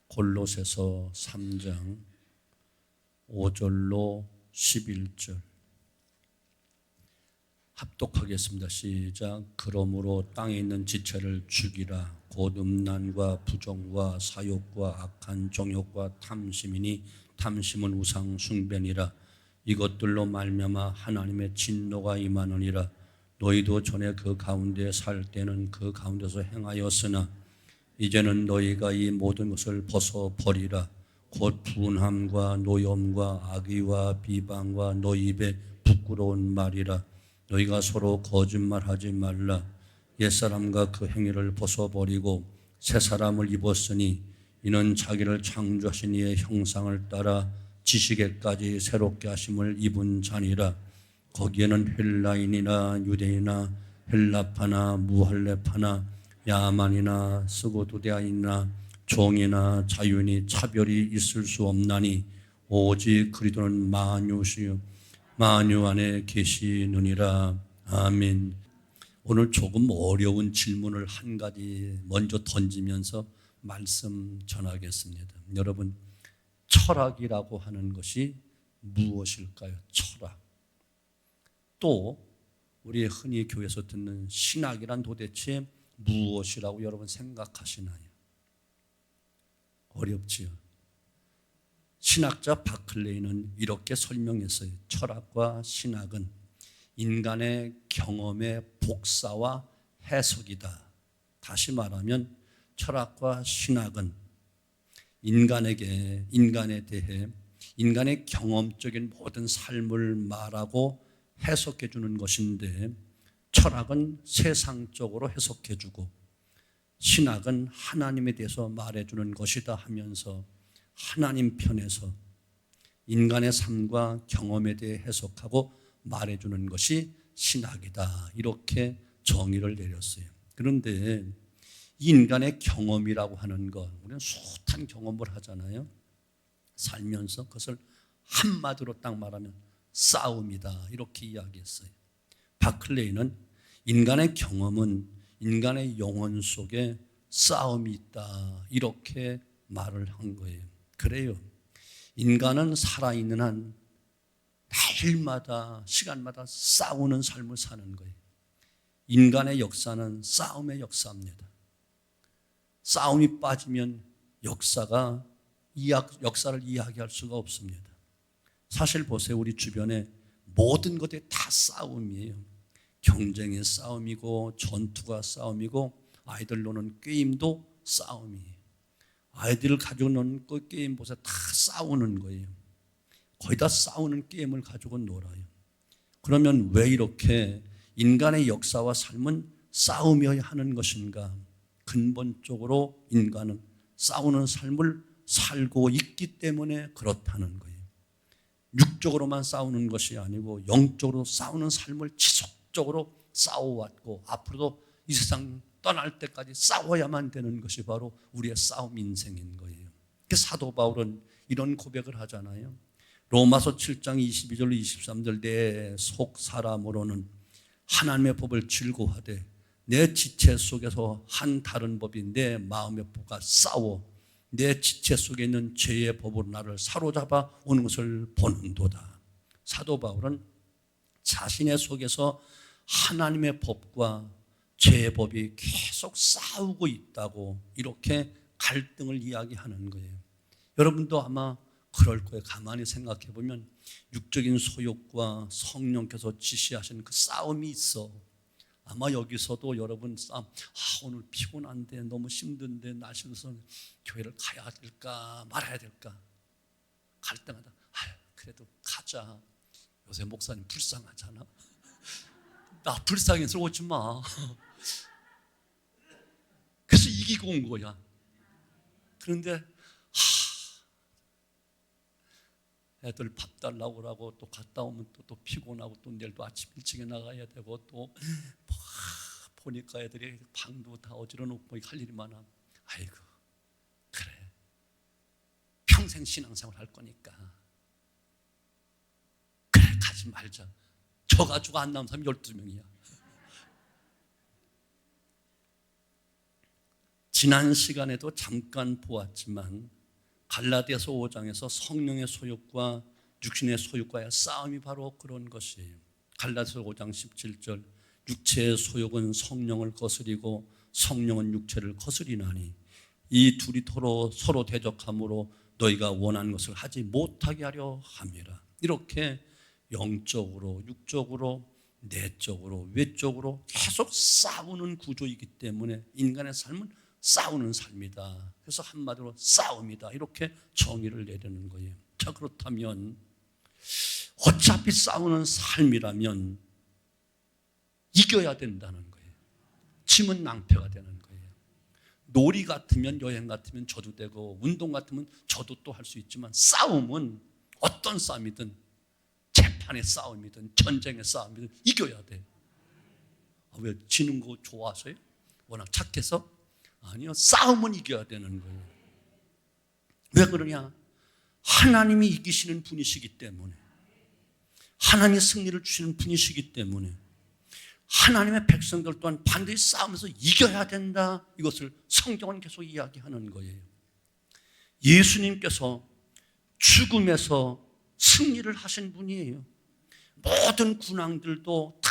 골로새서 3장 5절로 11절 합독하겠습니다. 시작. 그러므로 땅에 있는 지체를 죽이라. 곧 음란과 부정과 사욕과 악한 정욕과 탐심이니 탐심은 우상 숭배니라. 이것들로 말미암아 하나님의 진노가 임하느니라. 너희도 전에 그 가운데 살 때는 그 가운데서 행하였으나 이제는 너희가 이 모든 것을 벗어버리라. 곧 분함과 노염과 악의와 비방과 너희 입에 부끄러운 말이라. 너희가 서로 거짓말하지 말라. 옛사람과 그 행위를 벗어버리고 새 사람을 입었으니 이는 자기를 창조하신 이의 형상을 따라 지식에까지 새롭게 하심을 입은 자니라. 거기에는 헬라인이나 유대인이나 헬라파나 무할레파나 야만이나 스고도대아인이나 종이나 자유인이 차별이 있을 수 없나니 오직 그리스도는 만유시요 만유 안에 계시느니라. 아멘. 오늘 조금 어려운 질문을 한 가지 먼저 던지면서 말씀 전하겠습니다. 여러분, 철학이라고 하는 것이 무엇일까요? 철학. 또 우리 흔히 교회에서 듣는 신학이란 도대체 무엇이라고 여러분 생각하시나요? 어렵지요. 신학자 바클레이는 이렇게 설명했어요. 철학과 신학은 인간의 경험의 복사와 해석이다. 다시 말하면 철학과 신학은 인간에 대해 인간의 경험적인 모든 삶을 말하고 해석해 주는 것인데, 철학은 세상적으로 해석해 주고 신학은 하나님에 대해서 말해 주는 것이다 하면서 하나님 편에서 인간의 삶과 경험에 대해 해석하고 말해 주는 것이 신학이다. 이렇게 정의를 내렸어요. 그런데 이 인간의 경험이라고 하는 것, 우리는 숱한 경험을 하잖아요. 살면서 그것을 한마디로 딱 말하면 싸움이다. 이렇게 이야기했어요. 바클레이는 인간의 경험은 인간의 영혼 속에 싸움이 있다. 이렇게 말을 한 거예요. 그래요. 인간은 살아있는 한 날마다 시간마다 싸우는 삶을 사는 거예요. 인간의 역사는 싸움의 역사입니다. 싸움이 빠지면 역사를 이야기할 수가 없습니다. 사실 보세요. 우리 주변에 모든 것들이 다 싸움이에요. 경쟁의 싸움이고 전투가 싸움이고 아이들 노는 게임도 싸움이에요. 아이들을 가지고 노는 그 게임 보세요. 다 싸우는 거예요. 거의 다 싸우는 게임을 가지고 놀아요. 그러면 왜 이렇게 인간의 역사와 삶은 싸움이어야 하는 것인가? 근본적으로 인간은 싸우는 삶을 살고 있기 때문에 그렇다는 거예요. 육적으로만 싸우는 것이 아니고 영적으로 싸우는 삶을 지속적으로 싸워왔고 앞으로도 이 세상 떠날 때까지 싸워야만 되는 것이 바로 우리의 싸움 인생인 거예요. 사도 바울은 이런 고백을 하잖아요. 로마서 7장 22절 23절 내 속 사람으로는 하나님의 법을 즐거워하되 내 지체 속에서 한 다른 법이 내 마음의 법과 싸워 내 지체 속에 있는 죄의 법으로 나를 사로잡아 오는 것을 보는도다. 사도 바울은 자신의 속에서 하나님의 법과 죄의 법이 계속 싸우고 있다고 이렇게 갈등을 이야기하는 거예요. 여러분도 아마 그럴 거예요. 가만히 생각해 보면 육적인 소욕과 성령께서 지시하시는 그 싸움이 있어. 아마 여기서도 여러분 싸움, 오늘 피곤한데 너무 힘든데 날씨로서 교회를 가야 될까 말아야 될까 갈 때마다 그래도 가자. 요새 목사님 불쌍하잖아. 나 불쌍해서 오지 마. 그래서 이기고 온 거야. 그런데 애들 밥 달라고 그러고 또 갔다 오면 또 피곤하고 또 내일도 아침 일찍에 나가야 되고 또 보니까 애들이 방도 다 어지러 놓고 할 일이 많아. 아이고 그래 평생 신앙생활 할 거니까 그래 가지 말자. 저 가지고 안 나온 사람이 12명이야. 지난 시간에도 잠깐 보았지만 갈라디아서 5장에서 성령의 소욕과 육신의 소욕과의 싸움이 바로 그런 것이에요. 갈라디아서 5장 17절, 육체의 소욕은 성령을 거스리고 성령은 육체를 거스리나니 이 둘이 서로 대적함으로 너희가 원하는 것을 하지 못하게 하려 함이라. 이렇게 영적으로, 육적으로, 내적으로, 외적으로 계속 싸우는 구조이기 때문에 인간의 삶은 싸우는 삶이다. 그래서 한마디로 싸움이다. 이렇게 정의를 내리는 거예요. 자, 그렇다면 어차피 싸우는 삶이라면 이겨야 된다는 거예요. 짐은 낭패가 되는 거예요. 놀이 같으면, 여행 같으면 져도 되고, 운동 같으면 저도 또 할 수 있지만, 싸움은 어떤 싸움이든, 재판의 싸움이든 전쟁의 싸움이든 이겨야 돼. 왜 지는 거 좋아하세요? 워낙 착해서? 아니요, 싸움은 이겨야 되는 거예요. 왜 그러냐? 하나님이 이기시는 분이시기 때문에, 하나님이 승리를 주시는 분이시기 때문에 하나님의 백성들 또한 반드시 싸우면서 이겨야 된다. 이것을 성경은 계속 이야기하는 거예요. 예수님께서 죽음에서 승리를 하신 분이에요. 모든 군왕들도 다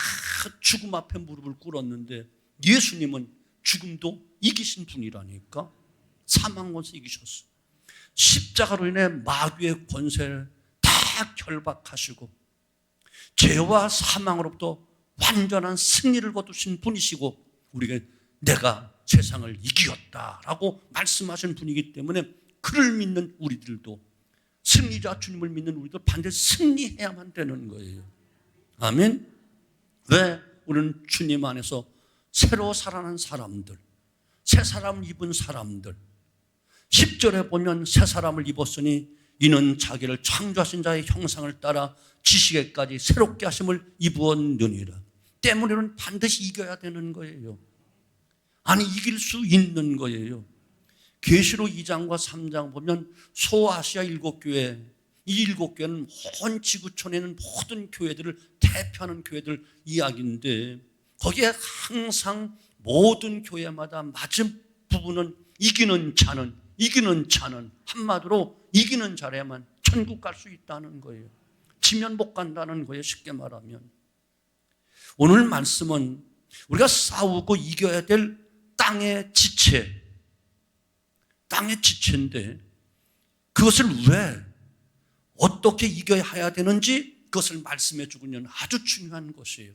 죽음 앞에 무릎을 꿇었는데 예수님은 죽음도 이기신 분이라니까. 사망 권세 이기셨어. 십자가로 인해 마귀의 권세를 다 결박하시고 죄와 사망으로부터 완전한 승리를 거두신 분이시고 우리가 내가 세상을 이겼다라고 말씀하신 분이기 때문에 그를 믿는 우리들도, 승리자 주님을 믿는 우리도 반드시 승리해야만 되는 거예요. 아멘. 왜? 우리는 주님 안에서 새로 살아난 사람들, 새 사람을 입은 사람들. 10절에 보면 새 사람을 입었으니 이는 자기를 창조하신 자의 형상을 따라 지식에까지 새롭게 하심을 입었느니라. 때문에 우리는 반드시 이겨야 되는 거예요. 아니, 이길 수 있는 거예요. 계시록 2장과 3장 보면 소아시아 7교회, 이 7교회는 온 지구촌에 있는 모든 교회들을 대표하는 교회들 이야기인데 거기에 항상 모든 교회마다 맞은 부분은 이기는 자는 한마디로 이기는 자라야만 천국 갈 수 있다는 거예요. 지면 못 간다는 거예요. 쉽게 말하면. 오늘 말씀은 우리가 싸우고 이겨야 될 땅의 지체인데 그것을 왜 어떻게 이겨야 되는지 그것을 말씀해 주고 있는 아주 중요한 것이에요.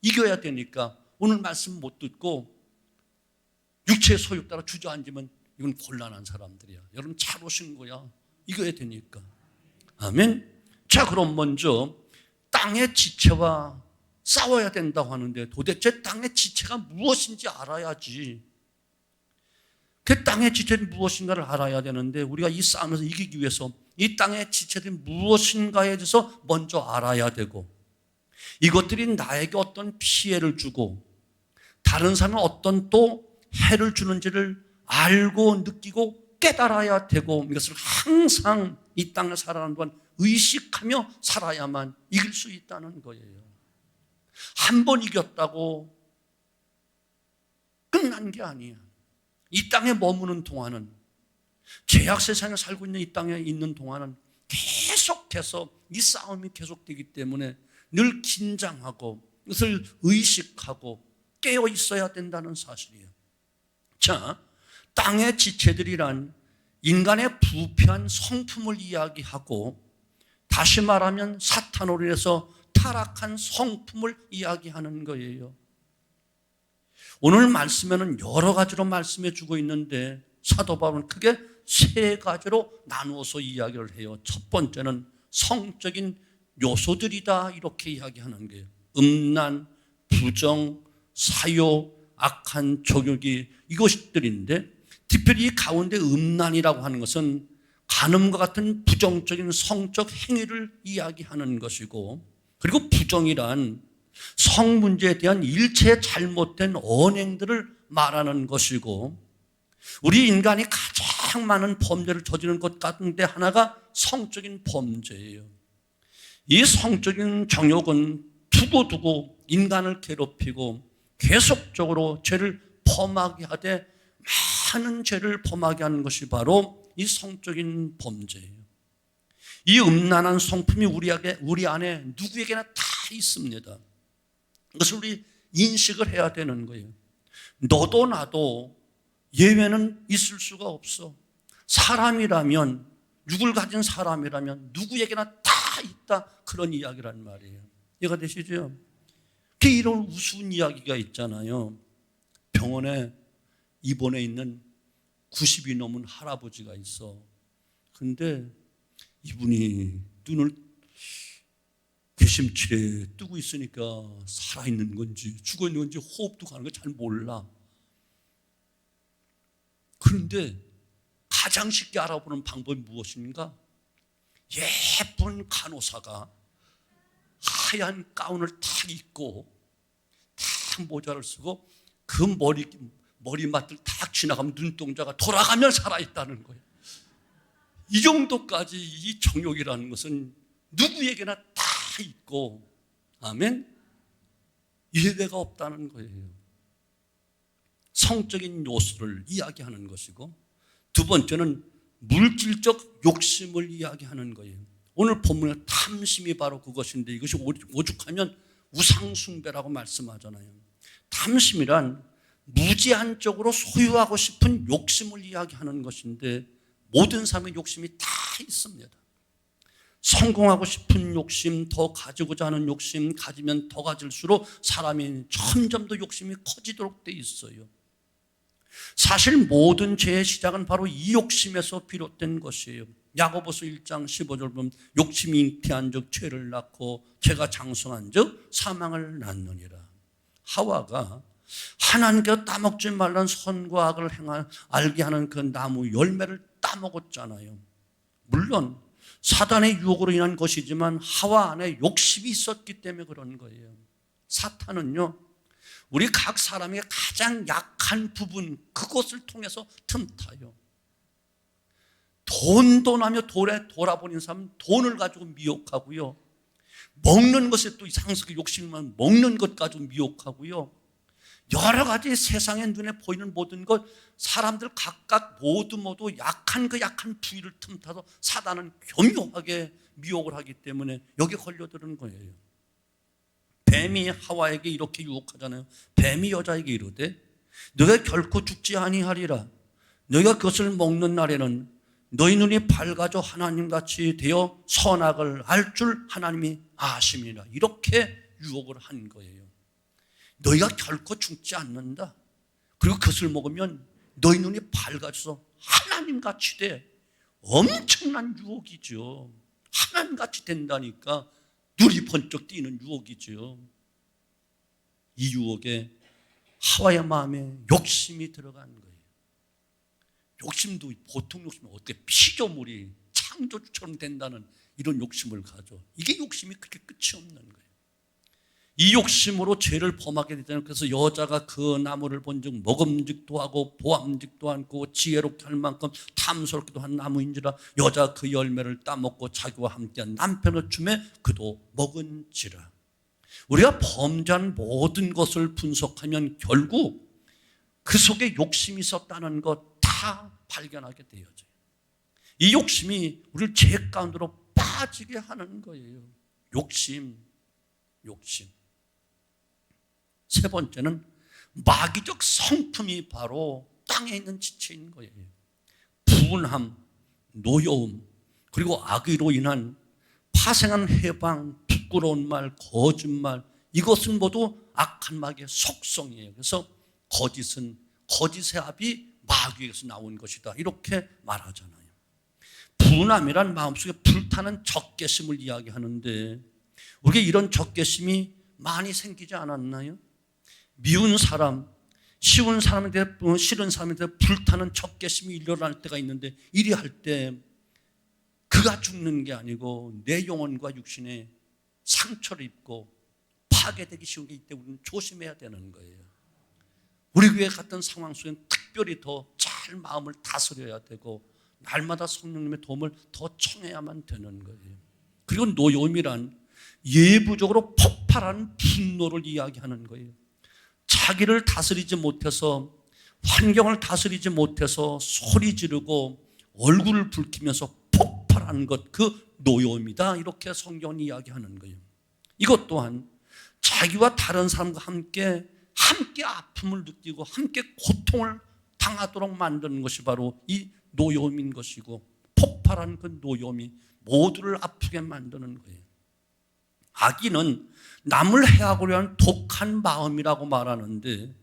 이겨야 되니까 오늘 말씀 못 듣고 육체의 소욕 따라 주저앉으면 이건 곤란한 사람들이야. 여러분 잘 오신 거야. 이겨야 되니까. 아멘. 자, 그럼 먼저 땅의 지체와 싸워야 된다고 하는데 도대체 땅의 지체가 무엇인지 알아야지. 그 땅의 지체는 무엇인가를 알아야 되는데 우리가 이 싸움에서 이기기 위해서 이 땅의 지체들이 무엇인가에 대해서 먼저 알아야 되고 이것들이 나에게 어떤 피해를 주고 다른 사람은 어떤 또 해를 주는지를 알고 느끼고 깨달아야 되고 이것을 항상 이 땅을 살아가는 동안 의식하며 살아야만 이길 수 있다는 거예요. 한 번 이겼다고 끝난 게 아니야. 이 땅에 머무는 동안은, 죄악 세상에 살고 있는 이 땅에 있는 동안은 계속해서 이 싸움이 계속되기 때문에 늘 긴장하고 이것을 의식하고 깨어 있어야 된다는 사실이에요. 자, 땅의 지체들이란 인간의 부패한 성품을 이야기하고 다시 말하면 사탄으로 인해서 타락한 성품을 이야기하는 거예요. 오늘 말씀에는 여러 가지로 말씀해 주고 있는데 사도 바울은 크게 세 가지로 나누어서 이야기를 해요. 첫 번째는 성적인 요소들이다 이렇게 이야기하는 거예요. 음란, 부정, 사욕, 악한 족욕이 이것들인데 특별히 이 가운데 음란이라고 하는 것은 간음과 같은 부정적인 성적 행위를 이야기하는 것이고 그리고 부정이란 성 문제에 대한 일체의 잘못된 언행들을 말하는 것이고 우리 인간이 가장 많은 범죄를 저지르는 것 같은데 하나가 성적인 범죄예요. 이 성적인 정욕은 두고두고 인간을 괴롭히고 계속적으로 죄를 범하게 하되 많은 죄를 범하게 하는 것이 바로 이 성적인 범죄예요. 이 음란한 성품이 우리 안에 누구에게나 다 있습니다. 그것을 우리 인식을 해야 되는 거예요. 너도 나도 예외는 있을 수가 없어. 사람이라면, 육을 가진 사람이라면 누구에게나 다 있다, 그런 이야기란 말이에요. 이해가 되시죠? 이런 우스운 이야기가 있잖아요. 병원에 입원해 있는 90이 넘은 할아버지가 있어. 근데 이분이 눈을 괘씸치레 뜨고 있으니까 살아있는 건지 죽어있는 건지 호흡도 가는 걸 잘 몰라. 그런데 가장 쉽게 알아보는 방법이 무엇인가? 예쁜 간호사가 하얀 가운을 탁 입고 탁 모자를 쓰고 그 머리맡을 탁 지나가면 눈동자가 돌아가면 살아있다는 거예요. 이 정도까지 이 정욕이라는 것은 누구에게나 다 있고, 아멘, 예외가 없다는 거예요. 성적인 요소를 이야기하는 것이고, 두 번째는 물질적 욕심을 이야기하는 거예요. 오늘 본문의 탐심이 바로 그것인데, 이것이 오죽하면 우상숭배라고 말씀하잖아요. 탐심이란 무제한적으로 소유하고 싶은 욕심을 이야기하는 것인데, 모든 사람의 욕심이 다 있습니다. 성공하고 싶은 욕심, 더 가지고자 하는 욕심, 가지면 더 가질수록 사람이 점점 더 욕심이 커지도록 돼 있어요. 사실 모든 죄의 시작은 바로 이 욕심에서 비롯된 것이에요. 야고보서 1장 15절 보면 욕심이 잉태한 즉 죄를 낳고 죄가 장성한 즉 사망을 낳느니라. 하와가 하나님께서 따먹지 말라는 선과 악을 알게 하는 그 나무 열매를 따먹었잖아요. 물론 사단의 유혹으로 인한 것이지만 하와 안에 욕심이 있었기 때문에 그런 거예요. 사탄은요, 우리 각 사람의 가장 약한 부분, 그것을 통해서 틈타요. 돈하며 돌에 돌아보는 사람은 돈을 가지고 미혹하고요, 먹는 것에 또 이상스럽게 욕심만 먹는 것 가지고 미혹하고요, 여러 가지 세상의 눈에 보이는 모든 것, 사람들 각각 모두 약한 부위를 틈타서 사단은 교묘하게 미혹을 하기 때문에 여기에 걸려드는 거예요. 뱀이 하와에게 이렇게 유혹하잖아요. 뱀이 여자에게 이르되 너가 결코 죽지 아니하리라. 너희가 그것을 먹는 날에는 너희 눈이 밝아져 하나님같이 되어 선악을 알 줄 하나님이 아심이라. 이렇게 유혹을 한 거예요. 너희가 결코 죽지 않는다. 그리고 그것을 먹으면 너희 눈이 밝아져서 하나님같이 돼. 엄청난 유혹이죠. 하나님같이 된다니까 눈이 번쩍 띄는 유혹이죠. 이 유혹에 하와의 마음에 욕심이 들어간 거예요. 욕심도 보통 욕심은 어떻게 피조물이 창조주처럼 된다는 이런 욕심을 가져. 이게 욕심이 그렇게 끝이 없는 거예요. 이 욕심으로 죄를 범하게 되잖아요. 그래서 여자가 그 나무를 본즉 먹음직도 하고 보암직도 않고 지혜롭게 할 만큼 탐스럽기도 한 나무인지라 여자가 그 열매를 따먹고 자기와 함께한 남편을 주매 그도 먹은지라. 우리가 범죄한 모든 것을 분석하면 결국 그 속에 욕심이 있었다는 것 다 발견하게 되어져요. 이 욕심이 우리를 죄 가운데로 빠지게 하는 거예요. 욕심. 세 번째는 마귀적 성품이 바로 땅에 있는 지체인 거예요. 분함, 노여움, 그리고 악의로 인한 파생한 해방, 부끄러운 말, 거짓말, 이것은 모두 악한 마귀의 속성이에요. 그래서 거짓의 합이 마귀에서 나온 것이다, 이렇게 말하잖아요. 분함이란 마음속에 불타는 적개심을 이야기하는데 우리가 이런 적개심이 많이 생기지 않았나요? 미운 사람, 싫은 사람한테 불타는 적개심이 일어날 때가 있는데 이리 할 때 그가 죽는 게 아니고 내 영혼과 육신에 상처를 입고 파괴되기 쉬운 게 이때 우리는 조심해야 되는 거예요. 우리 교회 같은 상황 속에는 특별히 더 잘 마음을 다스려야 되고 날마다 성령님의 도움을 더 청해야만 되는 거예요. 그리고 노여움이란 예부적으로 폭발하는 분노를 이야기하는 거예요. 자기를 다스리지 못해서, 환경을 다스리지 못해서 소리 지르고 얼굴을 붉히면서 폭발하는 것, 그 노여움이다. 이렇게 성경은 이야기하는 거예요. 이것 또한 자기와 다른 사람과 함께 아픔을 느끼고 함께 고통을 당하도록 만드는 것이 바로 이 노여움인 것이고, 폭발한 그 노여움이 모두를 아프게 만드는 거예요. 악인은 남을 해하고자 하는 독한 마음이라고 말하는데,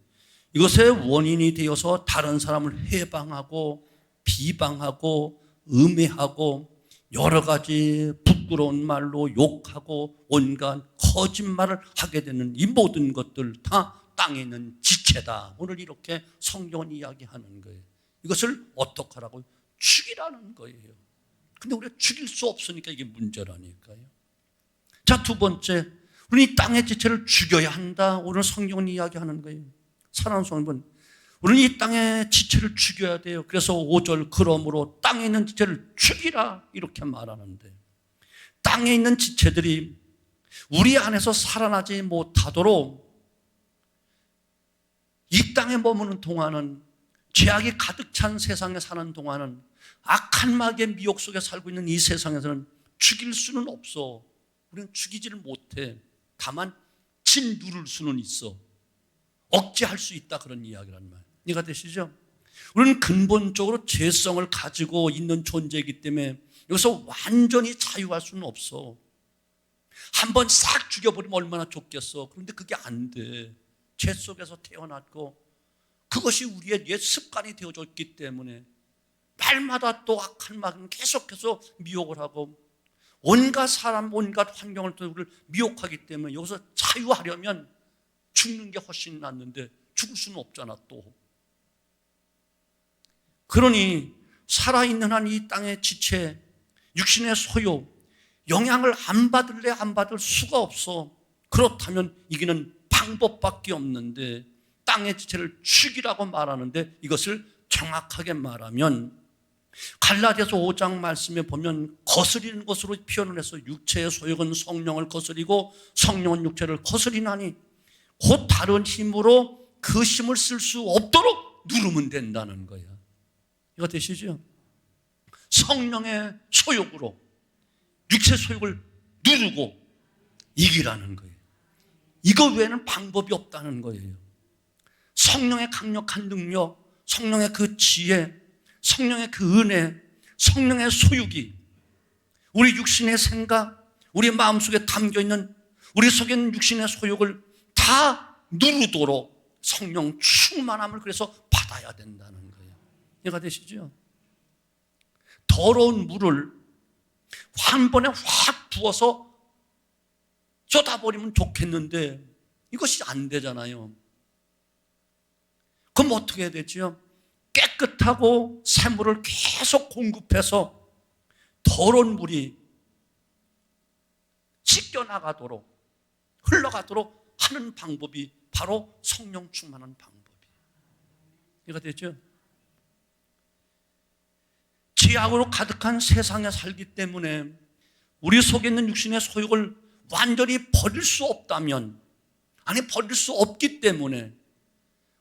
이것의 원인이 되어서 다른 사람을 해방하고 비방하고 음해하고 여러 가지 부끄러운 말로 욕하고 온갖 거짓말을 하게 되는 이 모든 것들 다 땅에 있는 지체다. 오늘 이렇게 성경은 이야기하는 거예요. 이것을 어떻게 하라고? 죽이라는 거예요. 근데 우리가 죽일 수 없으니까 이게 문제라니까요. 자, 두 번째, 우리는 이 땅의 지체를 죽여야 한다. 오늘 성경은 이야기하는 거예요. 사랑하는 성도분, 우리는 이 땅의 지체를 죽여야 돼요. 그래서 5절, 그러므로 땅에 있는 지체를 죽이라 이렇게 말하는데, 땅에 있는 지체들이 우리 안에서 살아나지 못하도록 이 땅에 머무는 동안은, 죄악이 가득 찬 세상에 사는 동안은, 악한 마귀의 미혹 속에 살고 있는 이 세상에서는 죽일 수는 없어. 우리는 죽이지를 못해. 다만 짓누를 수는 있어. 억제할 수 있다, 그런 이야기란 말. 이해가 되시죠? 우리는 근본적으로 죄성을 가지고 있는 존재이기 때문에 여기서 완전히 자유할 수는 없어. 한번 싹 죽여버리면 얼마나 좋겠어. 그런데 그게 안 돼. 죄 속에서 태어났고 그것이 우리의 옛 습관이 되어졌기 때문에 날마다 또 악한 마귀는 계속해서 미혹을 하고 온갖 사람, 온갖 환경을 또 우리를 미혹하기 때문에 여기서 자유하려면 죽는 게 훨씬 낫는데 죽을 수는 없잖아 또. 그러니 살아있는 한 이 땅의 지체, 육신의 소유, 영향을 안 받을래 안 받을 수가 없어. 그렇다면 이기는 방법밖에 없는데, 땅의 지체를 죽이라고 말하는데, 이것을 정확하게 말하면 갈라디아서 5장 말씀에 보면 거스리는 것으로 표현을 해서 육체의 소욕은 성령을 거스리고 성령은 육체를 거스리나니, 곧 다른 힘으로 그 힘을 쓸 수 없도록 누르면 된다는 거야. 이거 되시죠? 성령의 소욕으로 육체 소욕을 누르고 이기라는 거예요. 이거 외에는 방법이 없다는 거예요. 성령의 강력한 능력, 성령의 그 지혜, 성령의 그 은혜, 성령의 소욕이 우리 육신의 생각, 우리 마음속에 담겨있는 우리 속에 있는 육신의 소욕을 다 누르도록 성령 충만함을 그래서 받아야 된다는 거예요. 이해가 되시죠? 더러운 물을 한 번에 확 부어서 쏟아버리면 좋겠는데 이것이 안 되잖아요. 그럼 어떻게 해야 되죠? 깨끗하고 샘물을 계속 공급해서 더러운 물이 씻겨나가도록, 흘러가도록 하는 방법이 바로 성령 충만한 방법이에요. 이해가 되죠? 죄악으로 가득한 세상에 살기 때문에 우리 속에 있는 육신의 소욕을 완전히 버릴 수 없다면, 아니 버릴 수 없기 때문에,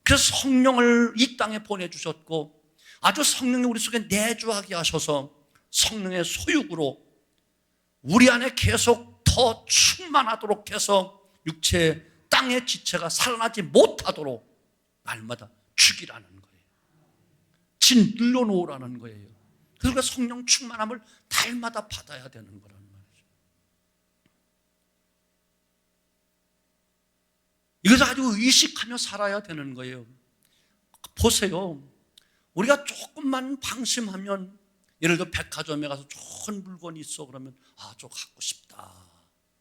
그래서 성령을 이 땅에 보내주셨고 아주 성령이 우리 속에 내주하게 하셔서 성령의 소욕으로 우리 안에 계속 더 충만하도록 해서 육체, 땅의 지체가 살아나지 못하도록 날마다 죽이라는 거예요. 진 늘려놓으라는 거예요. 그러니까 성령 충만함을 날마다 받아야 되는 거란 말이죠. 이것을 아주 의식하며 살아야 되는 거예요. 보세요. 우리가 조금만 방심하면, 예를 들어 백화점에 가서 좋은 물건이 있어 그러면 저거 갖고 싶다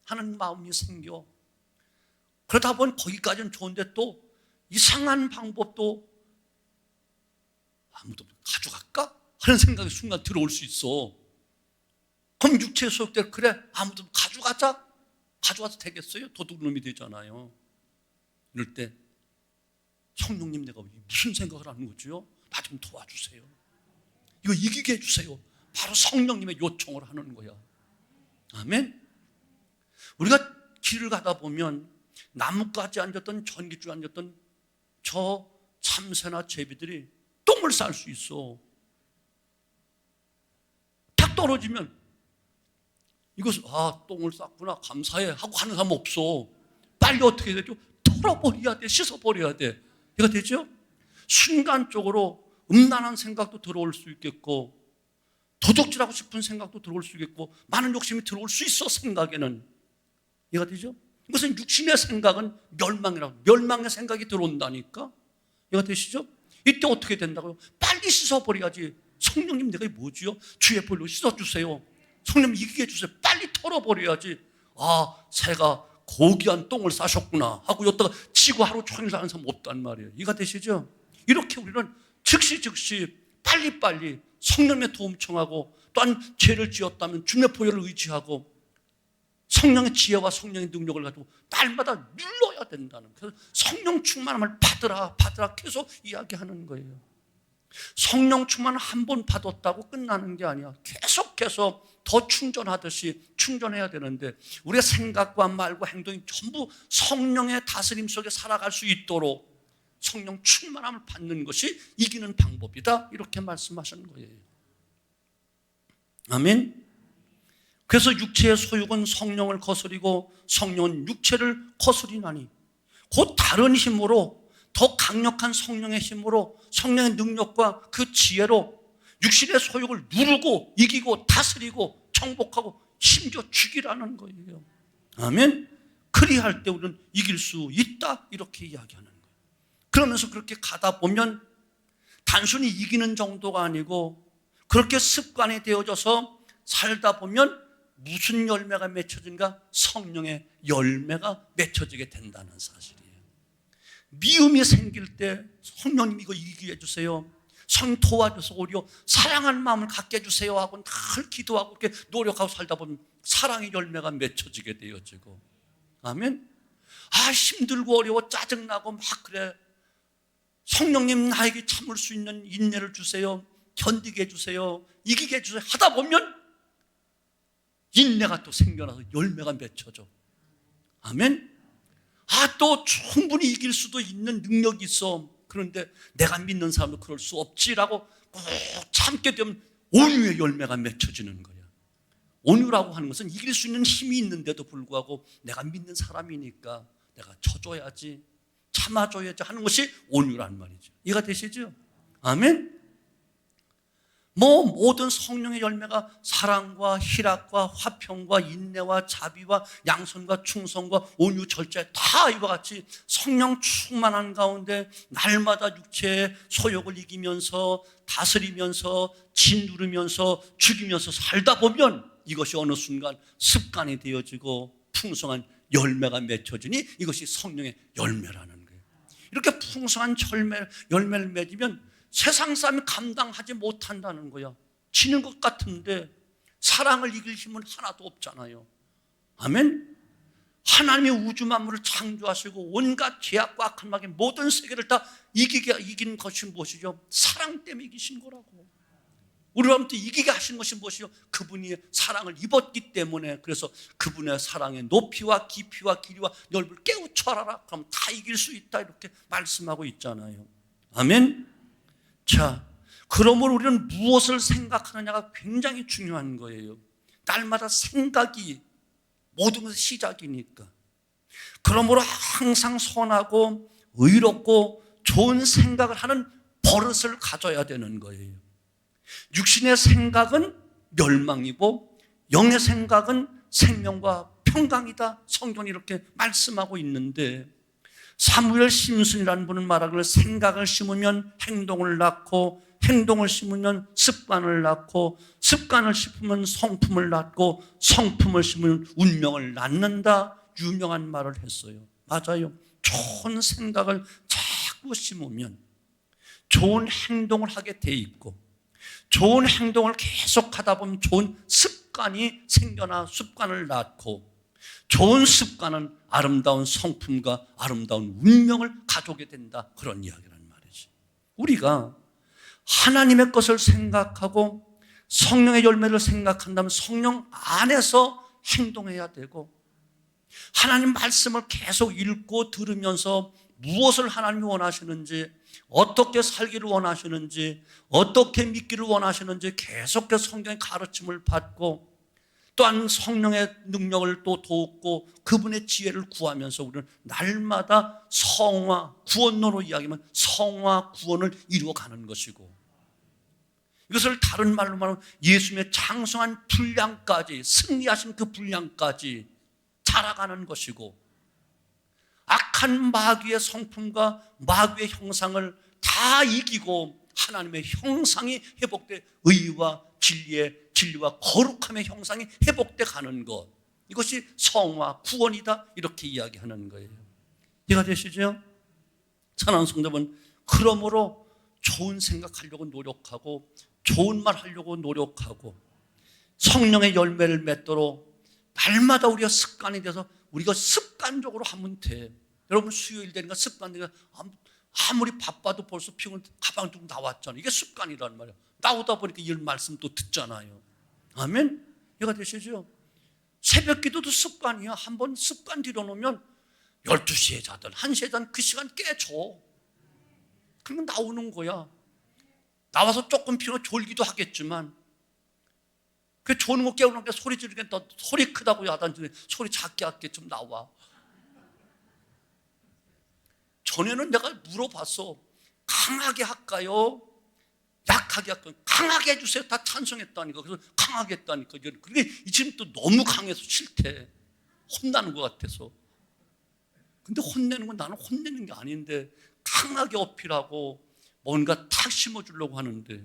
하는 마음이 생겨. 그러다 보니 거기까지는 좋은데 또 이상한 방법도 아무도 가져갈까? 하는 생각이 순간 들어올 수 있어. 그럼 육체의 소욕대로 그래 아무도 가져가자. 가져가도 되겠어요? 도둑놈이 되잖아요. 이럴 때 성령님, 내가 무슨 생각을 하는 거죠? 나 좀 도와주세요. 이거 이기게 해주세요. 바로 성령님의 요청을 하는 거야. 아멘. 우리가 길을 가다 보면 나뭇가지 앉았던 전기줄 앉았던 저, 저 참새나 제비들이 똥을 쌀 수 있어. 떨어지면 이것을 똥을 쌌구나 감사해 하고 하는 사람 없어. 빨리 어떻게 되죠? 털어버려야 돼. 씻어버려야 돼. 이해가 되죠? 순간적으로 음란한 생각도 들어올 수 있겠고 도적질하고 싶은 생각도 들어올 수 있겠고 많은 욕심이 들어올 수 있어. 생각에는. 이해가 되죠? 이것은 육신의 생각은 멸망의 생각이 들어온다니까. 이해가 되시죠? 이때 어떻게 된다고요? 빨리 씻어버려야지. 성령님 내가 뭐지요? 주의 볼로 씻어주세요. 성령님 이기게 해주세요. 빨리 털어버려야지. 새가 고귀한 똥을 싸셨구나 하고 여기다가 치고 하루 종일 사는 사람 없단 말이에요. 이해가 되시죠? 이렇게 우리는 즉시 빨리빨리 성령의 도움 청하고 또한 죄를 지었다면 주님의 보혈을 의지하고 성령의 지혜와 성령의 능력을 가지고 날마다 눌러야 된다는, 그래서 성령 충만함을 받으라 계속 이야기하는 거예요. 성령 충만을 한 번 받았다고 끝나는 게 아니야. 계속해서 더 충전하듯이 충전해야 되는데 우리의 생각과 말과 행동이 전부 성령의 다스림 속에 살아갈 수 있도록 성령 충만함을 받는 것이 이기는 방법이다, 이렇게 말씀하시는 거예요. 아멘. 그래서 육체의 소욕은 성령을 거스리고 성령은 육체를 거스리나니, 곧 다른 힘으로, 더 강력한 성령의 힘으로, 성령의 능력과 그 지혜로 육신의 소욕을 누르고 이기고 다스리고 정복하고 심지어 죽이라는 거예요. 아멘. 그리할 때 우리는 이길 수 있다, 이렇게 이야기하는 거예요. 그러면서 그렇게 가다 보면 단순히 이기는 정도가 아니고 그렇게 습관이 되어져서 살다 보면 무슨 열매가 맺혀진가? 성령의 열매가 맺혀지게 된다는 사실이에요. 미움이 생길 때 성령님 이거 이기게 해주세요. 성령 도와줘서 오히려 사랑하는 마음을 갖게 해주세요 하고 늘 기도하고 이렇게 노력하고 살다 보면 사랑의 열매가 맺혀지게 되어지고. 아멘. 힘들고 어려워 짜증나고 막 그래. 성령님 나에게 참을 수 있는 인내를 주세요. 견디게 해주세요. 이기게 해주세요 하다 보면 인내가 또 생겨나서 열매가 맺혀져. 아멘. 또 충분히 이길 수도 있는 능력이 있어. 그런데 내가 믿는 사람도 그럴 수 없지라고 꼭 참게 되면 온유의 열매가 맺혀지는 거야. 온유라고 하는 것은 이길 수 있는 힘이 있는데도 불구하고 내가 믿는 사람이니까 내가 쳐줘야지, 참아줘야지 하는 것이 온유란 말이죠. 이해가 되시죠? 아멘. 모든 성령의 열매가 사랑과 희락과 화평과 인내와 자비와 양선과 충성과 온유 절제, 다 이와 같이 성령 충만한 가운데 날마다 육체의 소욕을 이기면서 다스리면서 짓누르면서 죽이면서 살다 보면 이것이 어느 순간 습관이 되어지고 풍성한 열매가 맺혀지니 이것이 성령의 열매라는 거예요. 이렇게 풍성한 열매를 맺으면 세상 사람이 감당하지 못한다는 거야. 지는 것 같은데 사랑을 이길 힘은 하나도 없잖아요. 아멘. 하나님이 우주 만물을 창조하시고 온갖 죄악과 악한 마귀 모든 세계를 다 이긴 것이 무엇이죠? 사랑 때문에 이기신 거라고. 우리 마음도 이기게 하신 것이 무엇이죠? 그분이 사랑을 입었기 때문에. 그래서 그분의 사랑의 높이와 깊이와 길이와 넓이를 깨우쳐 알아라. 그럼 다 이길 수 있다, 이렇게 말씀하고 있잖아요. 아멘. 자, 그러므로 우리는 무엇을 생각하느냐가 굉장히 중요한 거예요. 날마다 생각이 모든 것의 시작이니까. 그러므로 항상 선하고 의롭고 좋은 생각을 하는 버릇을 가져야 되는 거예요. 육신의 생각은 멸망이고 영의 생각은 생명과 평강이다, 성경이 이렇게 말씀하고 있는데, 사무엘 심슨이라는 분은 말하기를 생각을 심으면 행동을 낳고 행동을 심으면 습관을 낳고 습관을 심으면 성품을 낳고 성품을 심으면 운명을 낳는다, 유명한 말을 했어요. 맞아요. 좋은 생각을 자꾸 심으면 좋은 행동을 하게 돼 있고 좋은 행동을 계속하다 보면 좋은 습관이 생겨나 습관을 낳고 좋은 습관은 아름다운 성품과 아름다운 운명을 가져오게 된다, 그런 이야기란 말이지. 우리가 하나님의 것을 생각하고 성령의 열매를 생각한다면 성령 안에서 행동해야 되고, 하나님 말씀을 계속 읽고 들으면서 무엇을 하나님이 원하시는지, 어떻게 살기를 원하시는지, 어떻게 믿기를 원하시는지 계속해서 성경의 가르침을 받고 또한 성령의 능력을 또 도우고 그분의 지혜를 구하면서 우리는 날마다 성화, 구원론으로 이야기하면 성화, 구원을 이루어가는 것이고, 이것을 다른 말로 말하면 예수님의 장성한 분량까지, 승리하신 그 분량까지 자라가는 것이고, 악한 마귀의 성품과 마귀의 형상을 다 이기고 하나님의 형상이 회복돼 의와 진리와 거룩함의 형상이 회복돼 가는 것, 이것이 성화, 구원이다, 이렇게 이야기하는 거예요. 이해가 되시죠? 사랑하는 성도분, 그러므로 좋은 생각하려고 노력하고 좋은 말 하려고 노력하고 성령의 열매를 맺도록 날마다 우리가 습관이 돼서 우리가 습관적으로 하면 돼. 여러분, 수요일 되니까 습관되니까 아무리 바빠도 벌써 피곤 가방 두고 나왔잖아요. 이게 습관이란 말이에요. 나오다 보니까 이 말씀 또 듣잖아요. 아멘? 이해가 되시죠? 새벽 기도도 습관이야. 한번 습관 들여놓으면 12시에 자든 1시에 자든 그 시간 깨져. 그러면 나오는 거야. 나와서 조금 피곤해 졸기도 하겠지만, 그 조는 거 깨우는 게 소리 지르겠다. 소리 크다고 야단지네. 소리 작게 할게. 좀 나와. 전에는 내가 물어봤어. 강하게 할까요? 약하게 할까요? 강하게 해주세요. 다 찬성했다니까. 그래서 강하게 했다니까. 그게 지금 또 너무 강해서 싫대. 혼나는 것 같아서. 근데 혼내는 건 나는 혼내는 게 아닌데 강하게 어필하고 뭔가 탁 심어주려고 하는데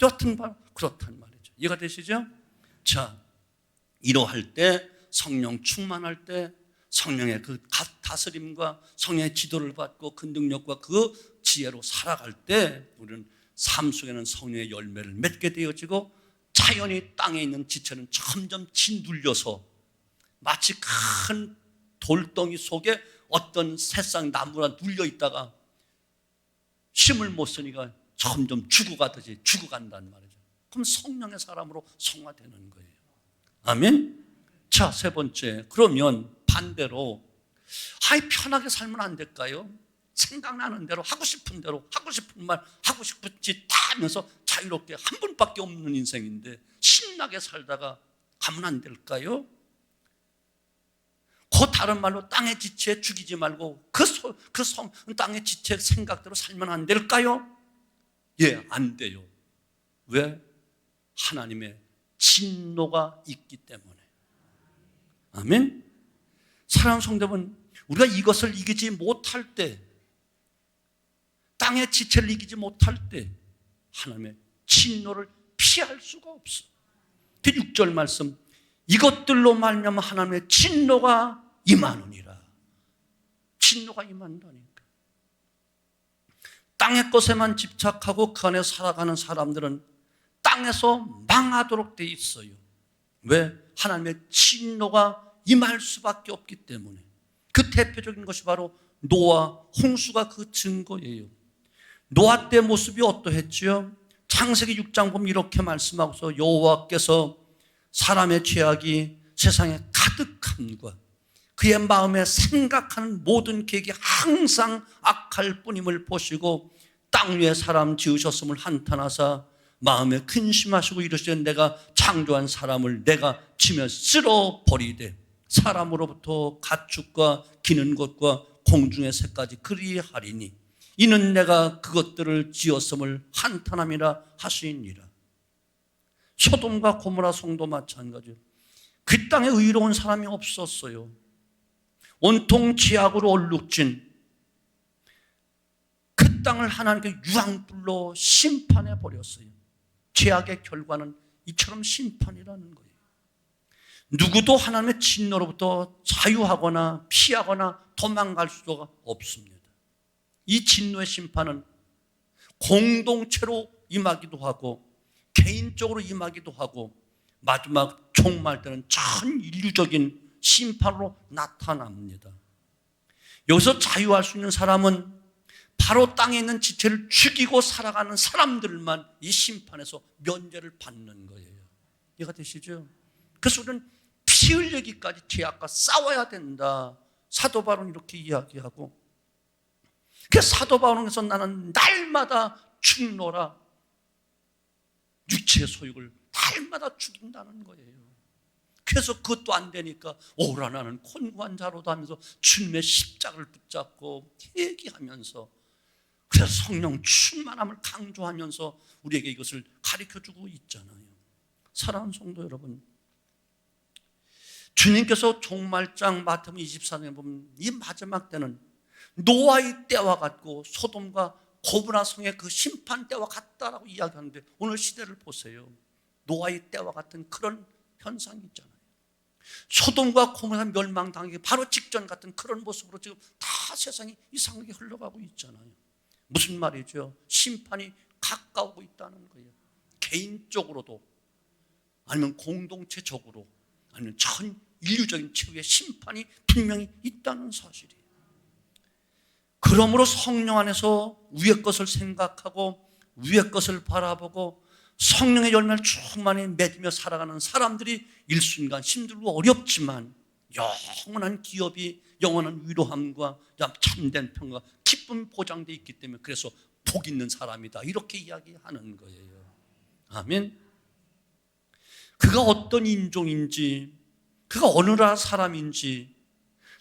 여하튼 그렇단 말이죠. 이해가 되시죠? 자, 이러할 때, 성령 충만할 때, 성령의 그 다스림과 성령의 지도를 받고 그 능력과 그 지혜로 살아갈 때 우리는 삶 속에는 성령의 열매를 맺게 되어지고, 자연히 땅에 있는 지체는 점점 짓눌려서 마치 큰 돌덩이 속에 어떤 새싹 나무가 눌려 있다가 힘을 못 쓰니까 점점 죽어가듯이 죽어간단 말이죠. 그럼 성령의 사람으로 성화되는 거예요. 아멘? 자, 세 번째, 그러면 반대로 편하게 살면 안 될까요? 생각나는 대로 하고 싶은 대로 하고 싶은 말 하고 싶은 짓 다 하면서 자유롭게 한 번밖에 없는 인생인데 신나게 살다가 가면 안 될까요? 그 다른 말로 땅의 지체에 죽이지 말고 땅의 지체 생각대로 살면 안 될까요? 예, 안 돼요. 왜? 하나님의 진노가 있기 때문에. 아멘? 사랑하는 성도분, 우리가 이것을 이기지 못할 때, 땅의 지체를 이기지 못할 때 하나님의 진노를 피할 수가 없어. 그 6절 말씀, 이것들로 말미암아 하나님의 진노가 임하느니라. 진노가 임한다니까. 땅의 것에만 집착하고 그 안에 살아가는 사람들은 땅에서 망하도록 돼 있어요. 왜? 하나님의 진노가 임할 수밖에 없기 때문에. 그 대표적인 것이 바로 노아, 홍수가 그 증거예요. 노아 때 모습이 어떠했지요? 창세기 6장 보면 이렇게 말씀하고서 여호와께서 사람의 죄악이 세상에 가득함과 그의 마음에 생각하는 모든 계획이 항상 악할 뿐임을 보시고 땅 위에 사람 지으셨음을 한탄하사 마음에 근심하시고 이르시되 내가 창조한 사람을 내가 치며 쓸어버리되 사람으로부터 가축과 기는 것과 공중의 새까지 그리하리니 이는 내가 그것들을 지었음을 한탄함이라 하시니라. 소돔과 고모라 성도 마찬가지예요. 그 땅에 의로운 사람이 없었어요. 온통 죄악으로 얼룩진 그 땅을 하나님께 유황불로 심판해 버렸어요. 죄악의 결과는 이처럼 심판이라는 거예요. 누구도 하나님의 진노로부터 자유하거나 피하거나 도망갈 수가 없습니다. 이 진노의 심판은 공동체로 임하기도 하고 개인적으로 임하기도 하고 마지막 종말 때는 전 인류적인 심판으로 나타납니다. 여기서 자유할 수 있는 사람은 바로 땅에 있는 지체를 죽이고 살아가는 사람들만 이 심판에서 면제를 받는 거예요. 이해가 되시죠? 그래서 우리는 피 흘리기까지 죄악과 싸워야 된다. 사도 바울은 이렇게 이야기하고 그 사도 바울에서 나는 날마다 죽노라. 육체의 소욕을 날마다 죽인다는 거예요. 그래서 그것도 안 되니까 오라 나는 곤고한 자로다 하면서 주님의 십자가를 붙잡고 얘기하면서, 그래서 성령 충만함을 강조하면서 우리에게 이것을 가르쳐주고 있잖아요. 사랑하는 성도 여러분, 주님께서 종말장 마태복음 24장에 보면 이 마지막 때는 노아의 때와 같고 소돔과 고모라 성의 그 심판 때와 같다라고 이야기하는데, 오늘 시대를 보세요. 노아의 때와 같은 그런 현상이 있잖아요. 소돔과 고모라 멸망당하기 바로 직전 같은 그런 모습으로 지금 다 세상이 이상하게 흘러가고 있잖아요. 무슨 말이죠? 심판이 가까우고 있다는 거예요. 개인적으로도 아니면 공동체적으로 아니면 전 인류적인 최후의 심판이 분명히 있다는 사실이에요. 그러므로 성령 안에서 위의 것을 생각하고 위의 것을 바라보고 성령의 열매를 충만히 맺으며 살아가는 사람들이 일순간 힘들고 어렵지만 영원한 기업이, 영원한 위로함과 참된 평과 기쁨이 보장되어 있기 때문에, 그래서 복 있는 사람이다 이렇게 이야기하는 거예요. 아멘. 그가 어떤 인종인지, 그가 어느 나라 사람인지,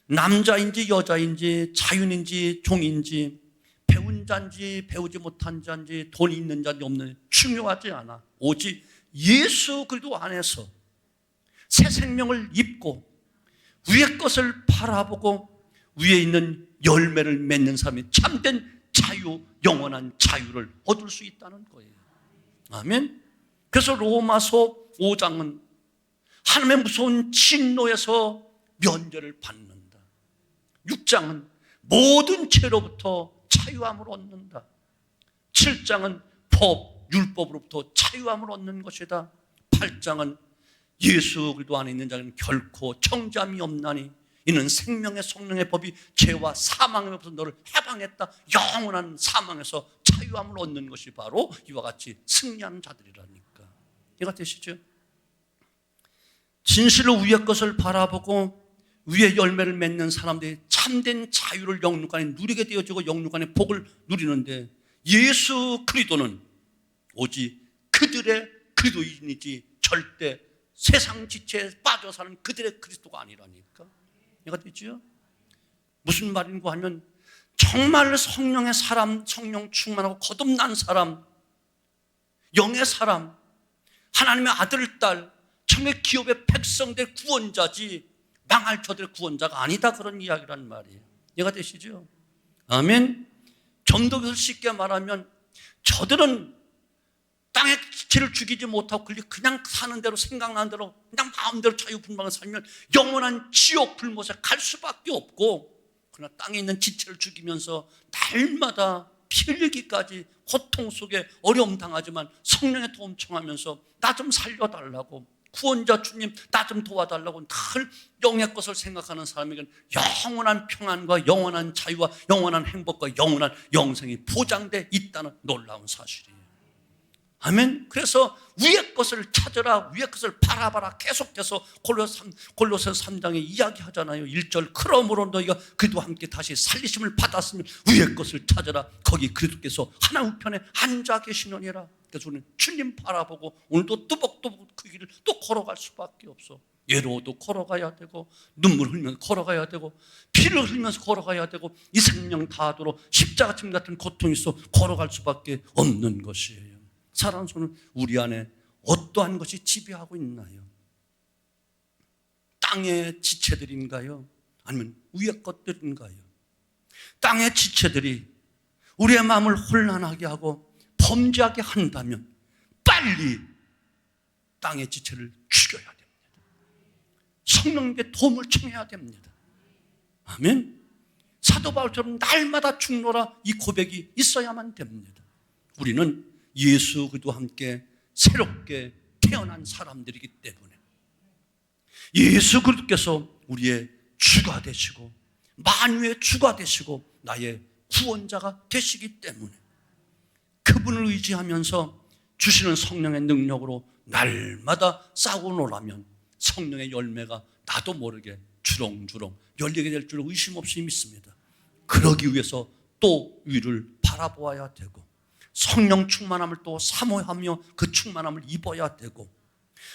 남자인지 여자인지 자유인지 종인지, 배운 자인지 배우지 못한 자인지 돈이 있는 자인지 없는 자 중요하지 않아. 오직 예수 그리스도 안에서 새 생명을 입고 위의 것을 바라보고 위에 있는 열매를 맺는 사람이 참된 자유, 영원한 자유를 얻을 수 있다는 거예요. 아멘. 그래서 로마서 5장은 하나님의 무서운 진노에서 면제를 받는다. 6장은 모든 죄로부터 자유함을 얻는다. 7장은 법, 율법으로부터 자유함을 얻는 것이다. 8장은 예수 그리스도 안에 있는 자는 결코 정죄함이 없나니 이는 생명의 성령의 법이 죄와 사망의 법에서 너를 해방했다. 영원한 사망에서 자유함을 얻는 것이 바로 이와 같이 승리하는 자들이라니까. 이해가 되시죠? 진실로 위의 것을 바라보고 위의 열매를 맺는 사람들이 참된 자유를 영육간에 누리게 되어지고 영육간의 복을 누리는데, 예수 그리스도는 오직 그들의 그리스도인이지 절대 세상 지체에 빠져 사는 그들의 그리스도가 아니라니까. 이해가 되죠? 무슨 말인가 하면 정말 성령의 사람, 성령 충만하고 거듭난 사람, 영의 사람, 하나님의 아들, 딸, 청의 기업의 백성들 구원자지 망할 저들의 구원자가 아니다, 그런 이야기란 말이에요. 이해가 되시죠? 아멘. 좀 더 쉽게 말하면 저들은 땅의 지체를 죽이지 못하고 그냥 사는 대로, 생각나는 대로 그냥 마음대로 자유분방하게 살면 영원한 지옥 불못에 갈 수밖에 없고, 그러나 땅에 있는 지체를 죽이면서 날마다 피 흘리기까지 고통 속에 어려움 당하지만 성령의 도움 청하면서 나 좀 살려달라고, 구원자 주님 나 좀 도와달라고 늘 영의 것을 생각하는 사람에게는 영원한 평안과 영원한 자유와 영원한 행복과 영원한 영생이 보장되어 있다는 놀라운 사실이에요. 아멘. 그래서 위의 것을 찾으라, 위의 것을 바라봐라 계속해서 골로새 3장에 이야기하잖아요. 1절 그러므로 너희가 그리스도와 함께 다시 살리심을 받았으면 위의 것을 찾으라. 거기 그리스도께서 하나님 우편에 앉아 계시느니라. 그래서 우리는 주님 바라보고 오늘도 뚜벅뚜벅 그 길을 또 걸어갈 수밖에 없어. 외로워도 걸어가야 되고, 눈물 흘리면서 걸어가야 되고, 피를 흘리면서 걸어가야 되고, 이 생명 다하도록 십자가침 같은 고통이 있어 걸어갈 수밖에 없는 것이에요. 사랑하는 손은 우리 안에 어떠한 것이 지배하고 있나요? 땅의 지체들인가요? 아니면 위의 것들인가요? 땅의 지체들이 우리의 마음을 혼란하게 하고 범죄하게 한다면 빨리 땅의 지체를 죽여야 됩니다. 성령님께 도움을 청해야 됩니다. 아멘. 사도 바울처럼 날마다 죽노라 이 고백이 있어야만 됩니다. 우리는 예수 그리스도와 함께 새롭게 태어난 사람들이기 때문에 예수 그리스도께서 우리의 주가 되시고 만유의 주가 되시고 나의 구원자가 되시기 때문에 그분을 의지하면서 주시는 성령의 능력으로 날마다 싸우고 놀라면 성령의 열매가 나도 모르게 주렁주렁 열리게 될 줄 의심 없이 믿습니다. 그러기 위해서 또 위를 바라보아야 되고, 성령 충만함을 또 사모하며 그 충만함을 입어야 되고,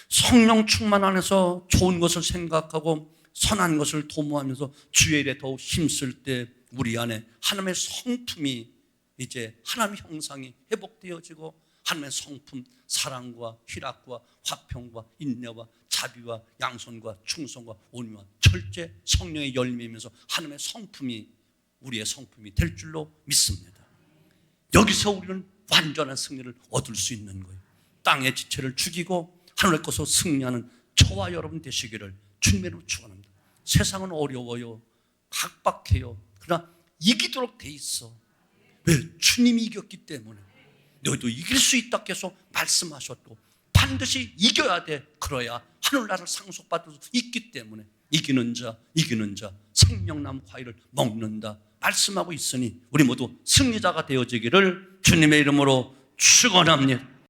성령 충만 안에서 좋은 것을 생각하고 선한 것을 도모하면서 주의 일에 더욱 힘쓸 때 우리 안에 하나님의 성품이, 이제 하나님의 형상이 회복되어지고 하나님의 성품, 사랑과 희락과 화평과 인내와 자비와 양선과 충성과 온유와 절제, 성령의 열매이면서 하나님의 성품이 우리의 성품이 될 줄로 믿습니다. 여기서 우리는 완전한 승리를 얻을 수 있는 거예요. 땅의 지체를 죽이고 하늘의 것으로 승리하는 저와 여러분 되시기를 주님의 이름으로 축원합니다. 세상은 어려워요, 각박해요. 그러나 이기도록 돼 있어. 왜? 주님이 이겼기 때문에. 너희도 이길 수 있다 계속 말씀하셨고, 반드시 이겨야 돼. 그래야 하늘나라를 상속받을 수 있기 때문에 이기는 자 생명나무 과일을 먹는다 말씀하고 있으니 우리 모두 승리자가 되어지기를 주님의 이름으로 축원합니다.